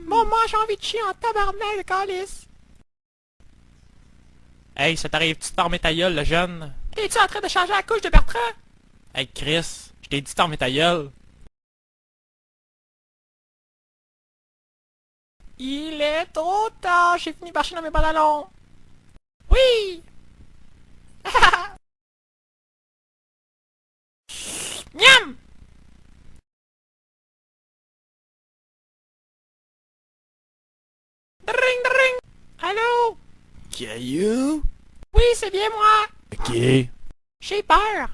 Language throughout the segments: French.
Bon, moi j'ai envie de chier en tabarnak, le calice. Hey, ça t'arrive-tu de fermer ta gueule, le jeune? Es-tu en train de changer la couche de Bertrand? Hey, Chris, je t'ai dit de fermer ta gueule. Il est trop tard, j'ai fini par chier dans mes pantalons. Oui! Miam! Dring, dring! Allô? Caillou? Oui, c'est bien moi! Ok. J'ai peur!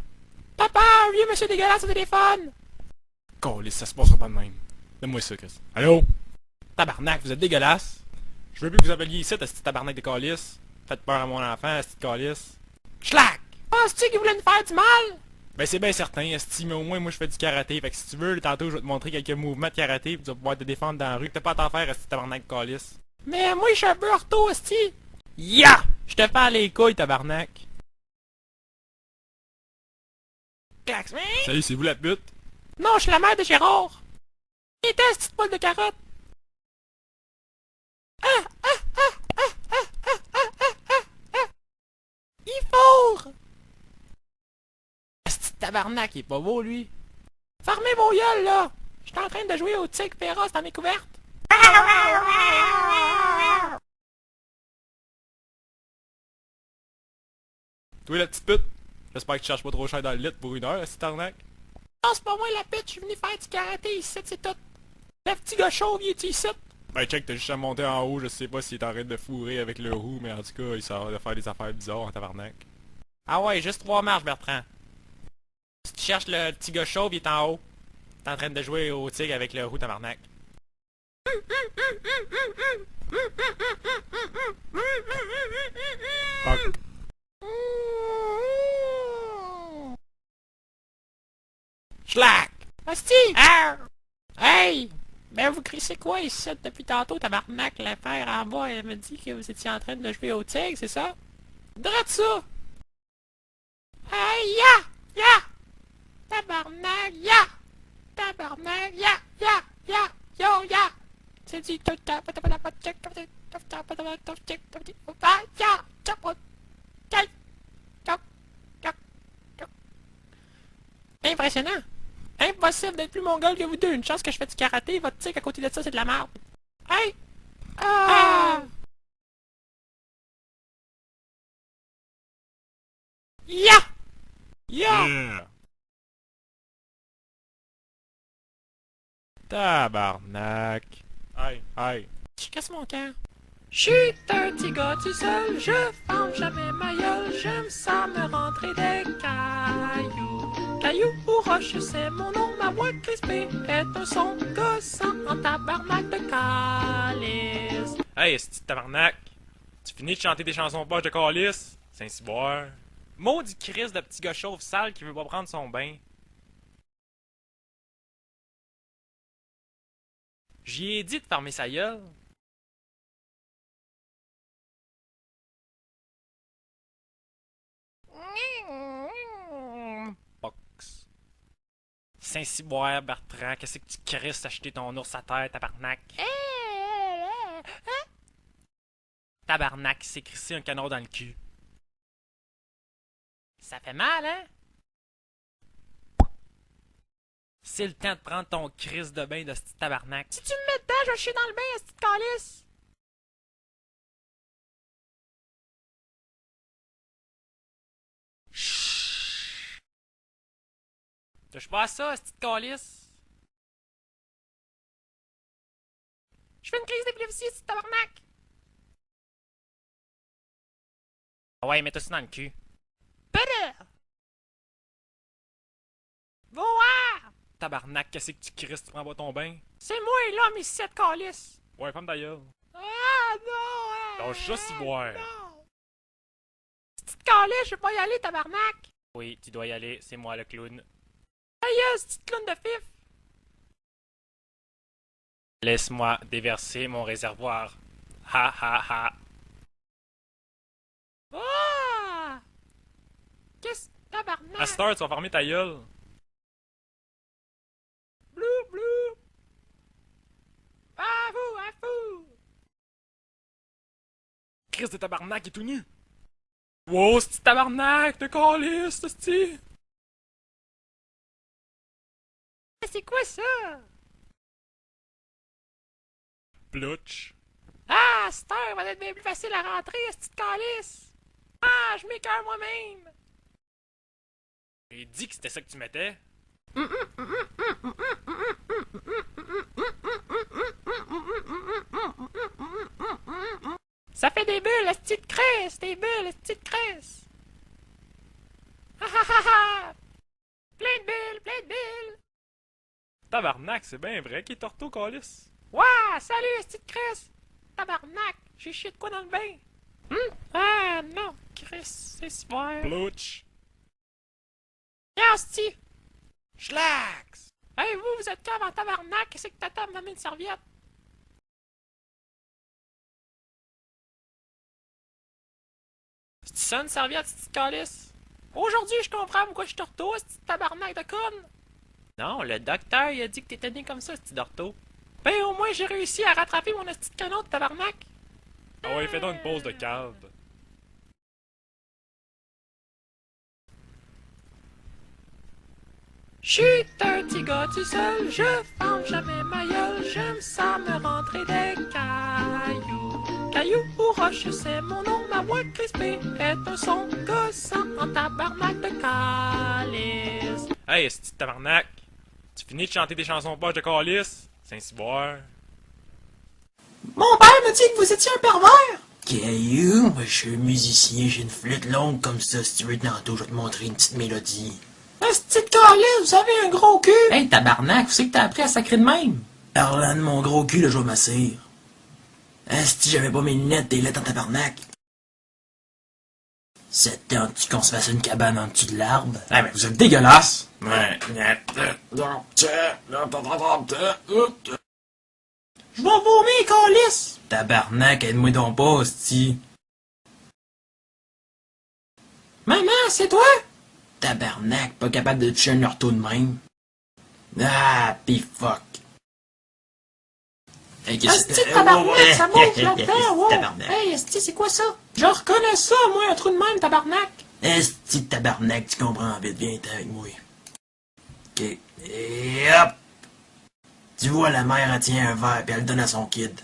Papa, vieux monsieur dégueulasse au téléphone! Calisse, ça se passera pas de même. Donne-moi ça, Chris. Allô? Tabarnak, vous êtes dégueulasse! Je veux plus que vous appeliez ici, ce tabarnak de calice. Faites peur à mon enfant, ce calice. Schlack! Penses-tu qu'il voulait nous faire du mal? Ben c'est bien certain, esti, mais au moins moi je fais du karaté. Fait que si tu veux, tantôt je vais te montrer quelques mouvements de karaté, pis tu vas pouvoir te défendre dans la rue. T'as pas à t'en faire, esti tabarnak de calice. Mais moi, je suis un peu ortho, esti! Ya! Je te fais les couilles, tabarnak! Clax, mais... Salut, c'est vous la pute? Non, je suis la mère de Gérard! Il était cette petite boule de carotte! Il fourre! Esti de tabarnak, il est pas beau, lui! Fermez vos gueules, là! J'étais en train de jouer au tigre féroce dans mes couvertes! Toi la petite pute? J'espère que tu cherches pas trop cher dans le lit pour 1 heure, esti tabarnak. Non, c'est pas moi la pute, je suis venu faire du karaté ici, c'est tout! Le petit gars chauve, il est ici! Ben check, t'as juste à monter en haut, je sais pas s'il est en train de fourrer avec le roux, mais en tout cas, il s'en va de faire des affaires bizarres en tabarnak. Ah ouais, juste 3 marches, Bertrand. Si tu cherches le petit gars chauve, il est en haut. T'es en train de jouer au tigre avec le roux tabarnak. Fuck. Schlack! Hostie! Hey! Ben vous crissez quoi ici depuis tantôt, tabarnak? L'affaire en bas, elle me dit que vous étiez en train de jouer au tigre, c'est ça? Drette ça! Hey, ya! Ya! Tabarnak, ya! Tabarnak, ya! Ya! Ya! Yo, ya! C'est dit tout à impressionnant! Impossible d'être plus mongol que vous deux. Une chance que je fais du karaté, votre tic à côté de ça, c'est de la merde. Hey! Ah! Ya! Ya! Yeah! Tabarnak. Aïe, aïe. Je casse mon cœur. Je suis un petit gars tout seul, je ferme jamais ma gueule, j'aime ça me rentrer des cailloux. Cailloux ou roche, c'est mon nom, ma voix crispée est un son gossant en tabarnak de calice. Hey, esti de tabarnak. Tu finis de chanter des chansons poches de calice? Saint-Cyboire. Maudit Chris de petit gars chauve sale qui veut pas prendre son bain. J'y ai dit de fermer sa gueule. Box. Saint-Cyboire, Bertrand, qu'est-ce que tu crisses acheter ton ours à terre, tabarnak? Tabarnak, c'est crissé un canard dans le cul. Ça fait mal, hein? C'est le temps de prendre ton crise de bain de ce petit tabarnak. Si tu me mets dedans, je vais chier dans le bain, ce petit calice! Chut! Touche pas à ça, ce petit calice! Je fais une crise d'épilepsie, ce petit tabarnak! Ah ouais, mets-toi ça dans le cul. Père! Voir! Tabarnak, qu'est-ce que tu crisses? Tu prends pas ton bain? C'est moi l'homme ici, cette calice! Ouais, femme d'ailleurs. Ah non! Lâche ça, Cyboire. Non! Petite calice, je vais pas y aller, tabarnak! Oui, tu dois y aller, c'est moi le clown. Aïe, petite clown de fif! Laisse-moi déverser mon réservoir. Ha ha ha. Ah! Qu'est-ce tabarnak? À cette heure, tu vas fermer ta gueule. Blou, blou! ce tabarnak est tout nu! Wow, c'ti tabarnak de calice, c'ti! C'est quoi ça? Plutch. Ah, cette heure va être bien plus facile à rentrer, cette petite calice! Ah, je m'écoeure moi-même! J'ai dit que c'était ça que tu mettais. Ça fait des bulles, la petite cresse! Des bulles, la petite cresse! Ha ha ha ha! Plein de bulles, plein de bulles! Tabarnak, c'est bien vrai qu'il est ortho, calice. Ouah! Salut, la petite cresse! Tabarnak! J'ai chié de quoi dans le bain? Ah non! Cresse, c'est super! Plutch. Viens, hostie! Schlax! Hey, vous êtes cave en tabarnak! Qu'est-ce que t'attends de m'amener une serviette? C'est ça une serviette, cette petite calice? Aujourd'hui, je comprends pourquoi je suis ortho, cette petite tabarnak de conne! Non, le docteur, il a dit que t'étais né comme ça, ce petit ortho. Ben, au moins, j'ai réussi à rattraper mon petit canon de tabarnak! Ah ouais, fais donc une pause de cave. J'suis un petit gars tout seul, je ferme jamais ma gueule, j'aime ça me rentrer des cailloux. Cailloux ou roche, c'est mon nom, ma voix crispée est un son gossant en tabarnak de calice. Hey, c'ti tabarnak! Tu finis de chanter des chansons poches de calice? Saint-Cyboire. Mon père me dit que vous étiez un pervers! Caillou, moi je suis musicien, j'ai une flûte longue comme ça, si tu veux tantôt, je vais te montrer une petite mélodie. Petite calice, vous avez un gros cul! Hey tabarnak, où c'est que t'as appris à sacrer de même? Parlant de mon gros cul, là, je vais m'assire. Si j'avais pas mes lunettes, t'es là dans tabarnak. C'est temps-tu qu'on se fasse une cabane en dessous de l'arbre? Ah mais vous êtes dégueulasse! Ouais. Je vais vomir, calice! Tabarnak, aide-moi donc pas, hostie. Maman, c'est toi? Tabarnak, pas capable de tuer un ortho de même. Ah, pis fuck. Hey, Esti, tabarnak, ça bouge là-dedans, Esti, wow! tabarnak. Hey, Esti, c'est quoi ça? Je reconnais ça, moi, un trou de même, tabarnak! Esti tabarnak, tu comprends vite, viens t'es avec moi. Ok, et hop! Tu vois, la mère, elle tient un verre, puis elle le donne à son kid.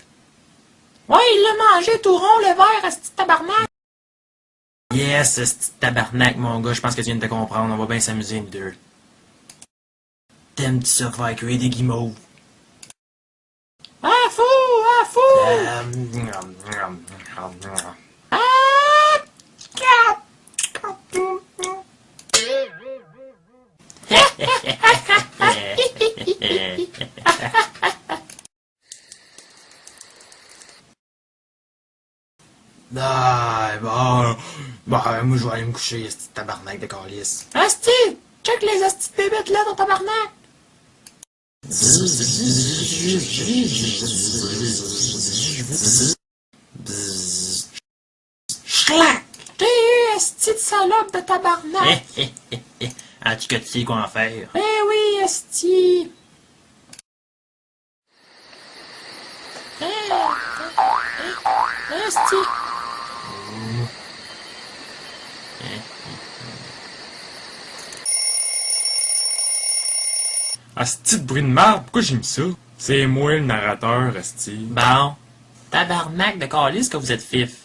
Ouais, il l'a mangé tout rond, le verre, Esti, tabarnak! Yes, esti tabarnak, mon gars, je pense que tu viens de te comprendre, on va bien s'amuser, nous deux. T'aimes-tu ça faire cuire des guimauves? Ah, fou! Ah, fou! Ah! Ah, bon, moi je vais aller me coucher, esti tabarnak de calice. Asti! Check les astis de bébêtes là dans tabarnak! Schlac! T'es eu, esti de salope de tabarnak! En tout cas, tu sais quoi en faire. Eh oui, esti! Esti! Asti de bruit de marde, pourquoi j'ai mis ça? C'est moi le narrateur, Asti. Bon. Tabarnak de calice que vous êtes fif.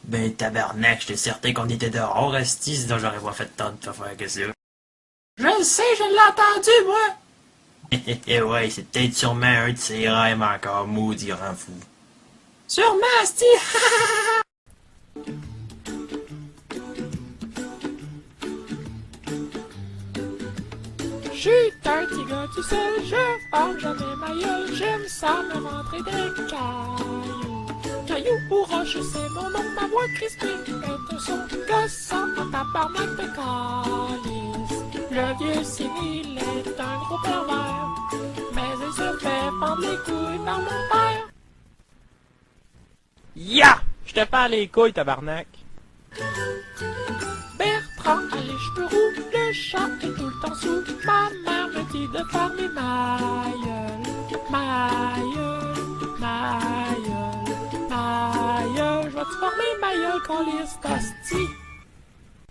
Ben tabarnak, j'étais certain qu'on était dehors, esti, sinon j'aurais pas fait tant de faire que ça. Je le sais, je l'ai entendu, moi! Eh ouais, c'est peut-être sûrement un de ses rêves encore, maudit grand fou. Sûrement, esti! J'suis un petit gars tout seul, je ferme jamais ma gueule, j'aime ça me rentrer des cailloux. Cailloux ou roche, c'est mon nom, ma voix crispée est un son gossant en tabarnak de calice. Le vieux sénile est un gros pervers, mais il se fait prendre les couilles par mon père. Ya! Je te parle les couilles, tabarnak. Bertrand a les cheveux roux, le chat est tout le temps sous. Ma mère me dit de fermer ma gueule, ma gueule, ma gueule, ma ta gueule, je vais te former ma gueule, câlisse d'hostie.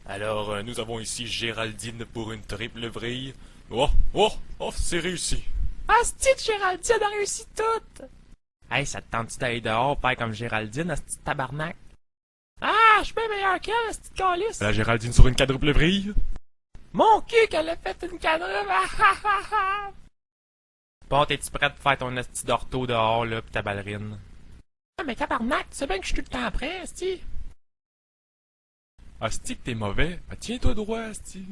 Alors, nous avons ici Géraldine pour une triple vrille. Oh, oh, oh, c'est réussi. Hostie de Géraldine, elle a réussi tout. Hey, ça te tente-tu d'aller dehors, faire comme Géraldine, hostie de tabarnak? Ah, je suis bien meilleur qu'elle, hostie de câlisse. La Géraldine sur une quadruple vrille? Mon cul qu'elle a fait une quadruple, ah ah ah ah. Bon, t'es-tu prête pour faire ton hostie d'ortho dehors, là, pis ta ballerine? Ah, mais tabarnak, tu sais bien que je suis tout le temps prêt, hostie. Hostie que t'es mauvais? Ben, tiens-toi droit, hostie.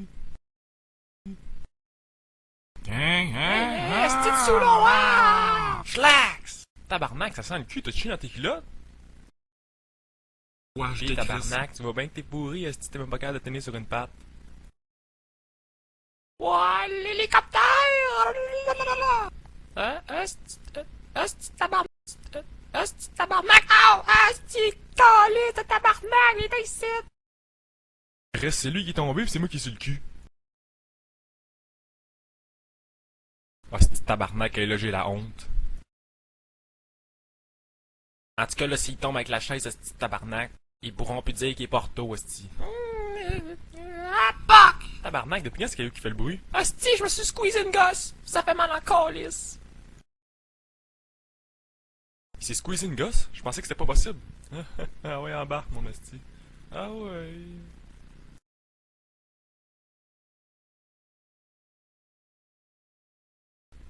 Hostie de sous l'eau, ah! Schlax! Tabarnak, ça sent le cul, t'as chié dans tes culottes? Ouais, je Hey, tabarnak, tu vois bien que t'es pourri, hostie, t'es même pas capable de tenir sur une patte. Ouais, l'hélicoptère! Hostie de tabarnak! Hostie de tabarnak! Au! Hostie, calé de tabarnak! Il est ici! Reste, c'est lui qui est tombé pis c'est moi qui suis sur le cul. Hostie de tabarnak, et là j'ai la honte. En tout cas, là, s'il tombe avec la chaise, hostie de tabarnak, ils pourront plus dire qu'il est porto, hostie. Ah, fuck! Tabarnak, depuis quand c'est quelqu'un qui fait le bruit? Hostie, je me suis squeezé une gosse! Ça fait mal en calice! Il s'est squeezé une gosse? Je pensais que c'était pas possible. Ah ouais, embarque, mon hostie. Ah ouais.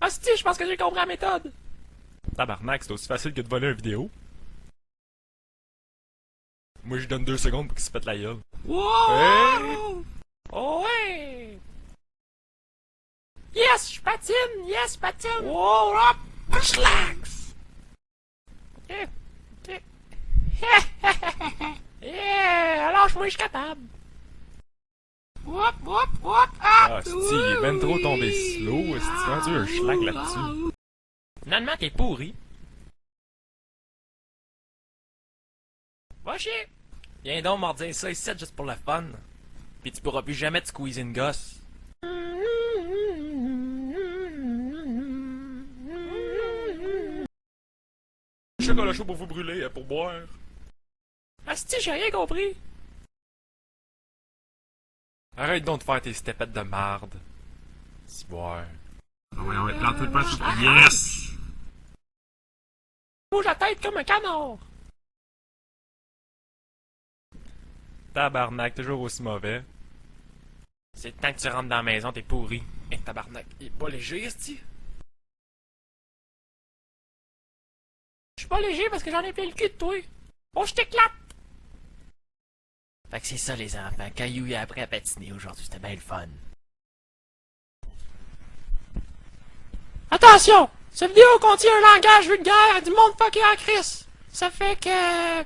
Hostie, je pense que j'ai compris la méthode! Tabarnak, c'est aussi facile que de voler une vidéo. Moi, je donne 2 secondes pour qu'il se pète la gueule. Wow! Hey! Oh ouais! Yes, je patine! Yes, je patine! Wow, hop! Schlax! Ok, ok. Yeah! Alors, moi, je suis capable! Whoop, whoop, whoop! Ah, hostie, il est ben trop tombé slow, hostie, comment tu veux un schlag là-dessus? Finalement, t'es pourri. Va chier! Viens donc mordir ça ici juste pour le fun. Pis tu pourras plus jamais te squeezer une gosse. Chocolat chaud pour vous brûler, pour boire. Asti, j'ai rien compris. Arrête donc de faire tes stepettes de marde. Si boire. Ah ouais, on va te planter le passe. Yes! Bouge la tête comme un canard. Tabarnak, toujours aussi mauvais. C'est le temps que tu rentres dans la maison, t'es pourri. Hey, tabarnak, il est pas léger, esti. Je suis pas léger parce que j'en ai plein le cul de toi. Oh, je t'éclate. Fait que c'est ça les enfants, Caillou a appris à patiner aujourd'hui, c'était bien le fun. Attention! Cette vidéo contient un langage vulgaire et du monde fucké en crise. Ça fait que...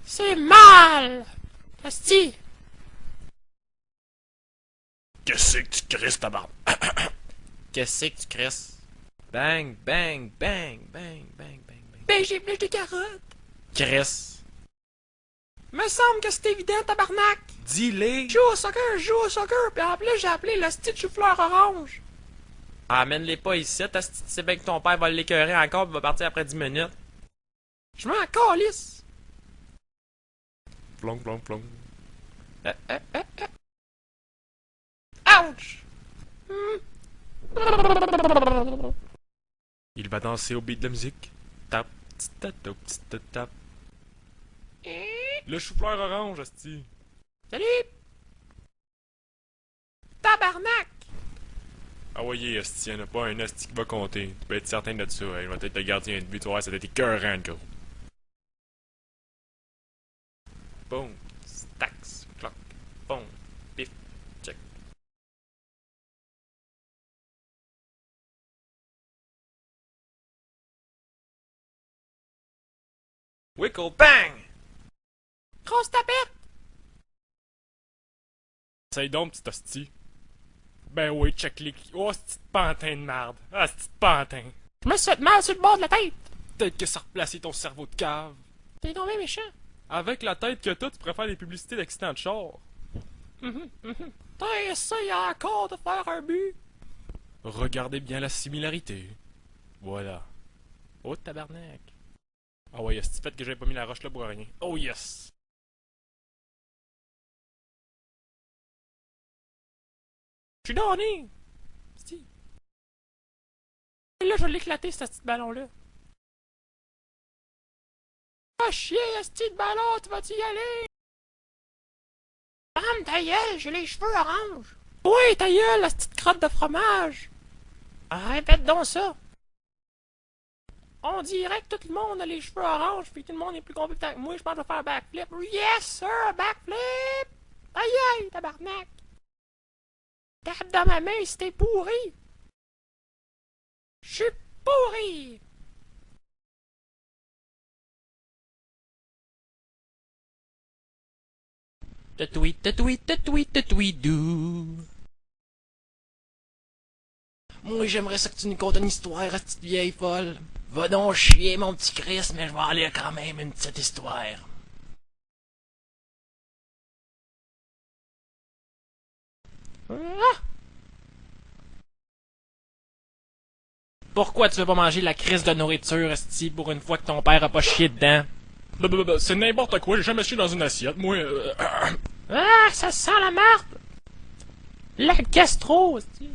c'est mal. Asti. Qu'est-ce que tu crisses, tabarnak? Qu'est-ce que tu crisses? Bang, bang, bang, bang, bang, bang, bang. Ben, j'ai plus des carottes. Chris. Me semble que c'est évident, tabarnak. Dis-les. Je joue au soccer, puis en plus, j'ai appelé le style chou-fleur orange. Amène-les pas ici, tu sais bien que ton père va l'écœurer encore et va partir après 10 minutes. Je m'en calisse. Plong, plong, plong. Ouch. Il va danser au beat de la musique. Tap, tit, tap, tit, tap, tap. Le chou-fleur orange, asti. Salut. Tabarnak. Ah ouais, asti, y'en a pas un asti qui va compter. Tu peux être certain de ça. Il va être le gardien de but, tu vois, ça doit être écœurant, gros. Boom, stacks, clock, boom, pif, check. Wickle, bang! Grosse tapette. Essaye donc, petit hostie. Ben oui, check les... Oh, c'est pantin de merde. Ah, c'est pantin. Je me suis fait mal sur le bord de la tête. Peut-être que ça a replacé ton cerveau de cave. T'es tombé méchant. Avec la tête que t'as, tu pourrais faire des publicités d'accidents de char. T'as essayé encore de faire un but. Regardez bien la similarité. Voilà. Oh, tabarnak. Ah ouais, c'est fait que j'avais pas mis la roche là pour rien. Oh yes! Je suis donné! Sti. Et là, je vais l'éclater, ce petit ballon-là. Ah chier, ce petit ballon, tu vas-tu y aller? Femme, ta gueule, j'ai les cheveux orange. Oui, ta gueule, la petite crotte de fromage! Répète donc ça. On dirait que tout le monde a les cheveux orange, puis tout le monde est plus compétent que moi, je pense que je vais faire un backflip. Yes, sir, backflip. Aïe, aïe, tabarnak. Tape dans ma main si t'es pourri. Je suis pourri. Dou. Moi, j'aimerais ça que tu nous contes une histoire, cette vieille folle. Va donc chier, mon petit Chris, mais je vais en lire quand même une petite histoire. Ah! Pourquoi tu veux pas manger la crise de nourriture, esti, pour une fois que ton père a pas chié dedans? C'est n'importe quoi, j'ai jamais chié dans une assiette, moi. Ah, ça sent la merde. La gastro, esti.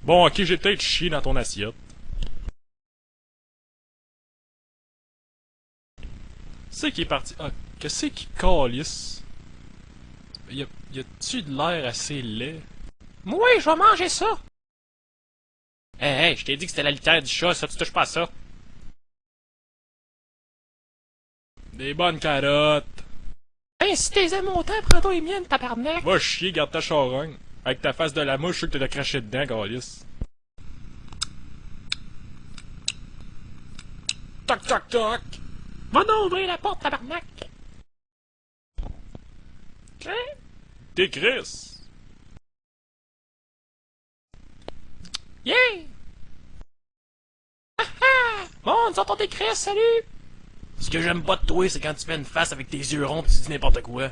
Bon, ok, j'ai peut-être chié dans ton assiette. C'est qui est parti. Ah, qu'est-ce qui calisse? Y a-tu de l'air assez laid? Moi, je vais manger ça. Hey, je t'ai dit que c'était la litière du chat, ça, tu touches pas à ça. Des bonnes carottes. Hey, si t'es aimes autant, prends-toi les miennes, tabarnak. Va chier, garde ta charogne. Avec ta face de la mouche, je suis sûr que t'as craché dedans, calisse. Toc toc toc! Va donc ouvrir la porte, tabarnak. T'es Chris! Yeah! Ah ah! Bon, nous entendons tes Chris, salut! Ce que j'aime pas de toi, c'est quand tu fais une face avec tes yeux ronds pis tu dis n'importe quoi.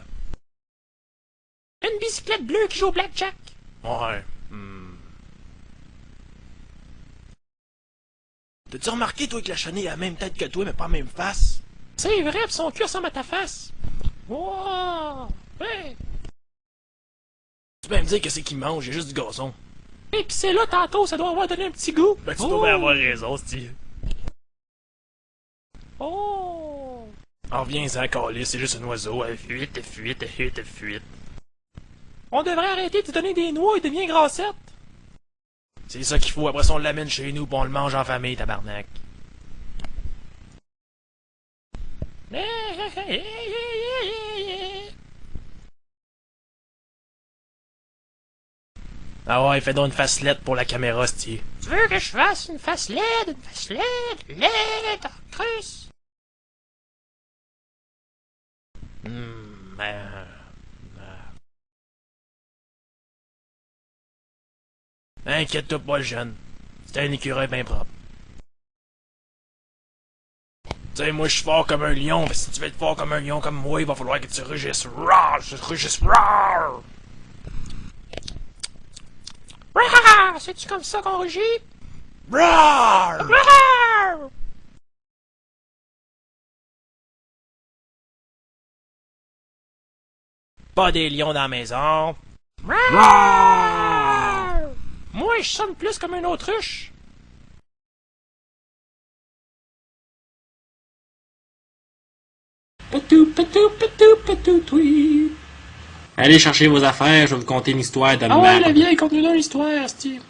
Une bicyclette bleue qui joue au blackjack. Ouais. T'as-tu remarqué, toi, que la chenille a la même tête que toi, mais pas la même face? C'est vrai, pis son cul ressemble à ta face. Wow! Ouais! Tu peux me dire que c'est qu'il mange, il y a juste du gazon. Et pis c'est là, tantôt, ça doit avoir donné un petit goût. Ben, tu dois bien avoir raison, Steve. Oh! En reviens-en, Calis, c'est juste un oiseau. Fuite, fuite, fuite, fuite. On devrait arrêter de te donner des noix et devenir grassette. C'est ça qu'il faut, après ça on l'amène chez nous pis on le mange en famille, tabarnak. Ah ouais, fais donc une facelette pour la caméra, Steve. Tu veux que je fasse une face laide, laide, Chris? Inquiète-toi pas, le jeune. C'est un écureuil bien propre. Tu sais, moi je suis fort comme un lion, mais si tu veux être fort comme un lion comme moi, il va falloir que tu rugisses. Rar! Rar! Rar! C'est-tu comme ça qu'on rugit? Rar! Rar! Pas des lions dans la maison. Rar! Moi, je sonne plus comme une autruche. Allez chercher vos affaires, je vais vous conter une histoire de Ah ouais, merde. la vieille, conte-nous l'histoire, Steve.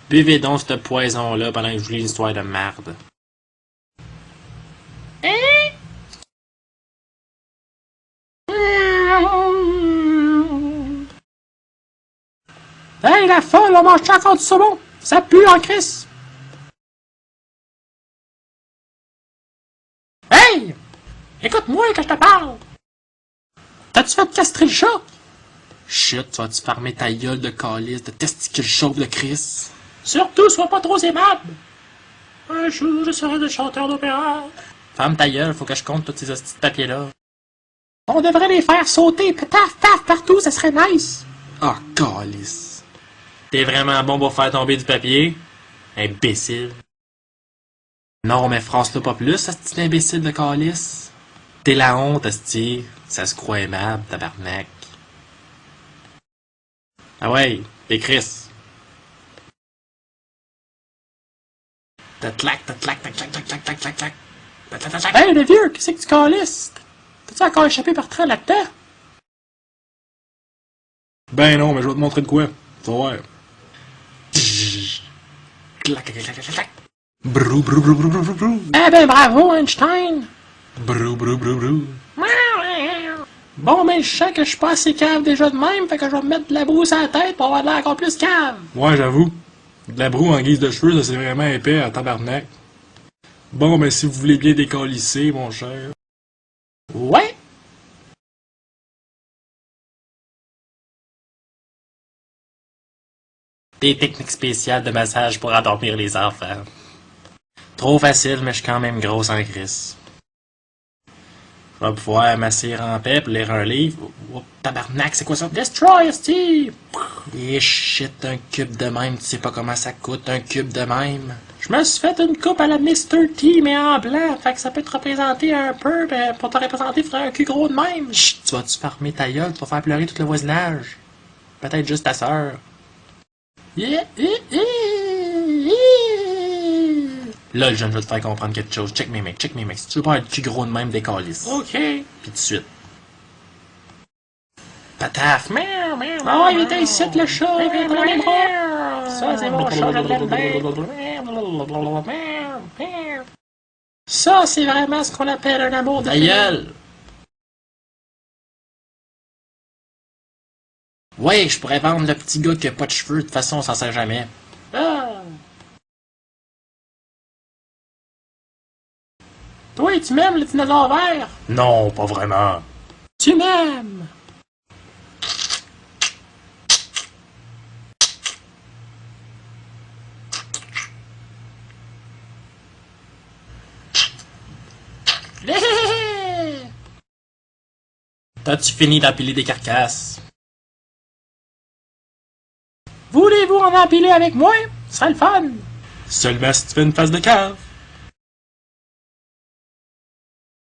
Buvez donc ce poison-là pendant que je vous lis une histoire de merde. Hey, la folle, on mange encore du saumon. Ça pue en crise. Hey! Écoute-moi quand je te parle. T'as-tu fait castrer le chat? Chut, tu vas-tu fermer ta gueule de calice, de testicules chauves de Chris? Surtout, sois pas trop aimable. Un jour, je serai le chanteur d'opéra. Ferme ta gueule, faut que je compte tous ces hosties de papier-là. On devrait les faire sauter, paf, paf, partout, ça serait nice. Ah, calice. T'es vraiment bon pour faire tomber du papier? Imbécile. Non, mais France-le pas plus, ce petit imbécile de calice. T'es la honte, asti. Ça se croit aimable, tabarnak. Ah ouais, t'es Chris. Tatlac. Hey, le vieux, qu'est-ce que tu calisses? T'as-tu encore échappé par train là-dedans? Ben non, mais je vais te montrer de quoi. Tu vas voir. Brou. Eh ben bravo, Einstein! Brou. Bon, mais je sais que je suis pas assez cave déjà de même, fait que je vais me mettre de la brousse à la tête pour avoir de l'air encore plus cave. Ouais, j'avoue. De la broue en guise de cheveux, ça c'est vraiment épais à tabarnak. Bon, mais si vous voulez bien décalisser, mon cher. Ouais! Des techniques spéciales de massage pour endormir les enfants. Trop facile, mais je suis quand même grosse en crise. Je vais pouvoir masser en paix pour lire un livre. Oh, tabarnak, c'est quoi ça? Destroy, Steve! Et shit, un cube de même, tu sais pas comment ça coûte, un cube de même. Je me suis fait une coupe à la Mr. T, mais en blanc, fait que ça peut te représenter un peu, ben, pour te représenter, il faudrait un cul gros de même. Chut, tu vas-tu fermer ta gueule, tu vas faire pleurer tout le voisinage. Peut-être juste ta sœur. Là, le jeune, je vais te faire comprendre quelque chose. Check mes mecs. Si tu veux pas être le cul gros de même, décalisse. OK. Puis tout de suite. Pataf. Oh, il était ici, le chat. Ça, c'est mon chat, je l'aime bien. Ça, c'est vraiment ce qu'on appelle un amour de ta gueule. Ouais, je pourrais vendre le petit gars qui a pas de cheveux. De toute façon, on s'en sert jamais. Ah. Toi, tu m'aimes, le dinosaure vert? Non, pas vraiment. Tu m'aimes! T'as-tu fini d'empiler des carcasses? Voulez-vous en empiler avec moi? Ce serait le fun! Seulement si tu fais une face de cave.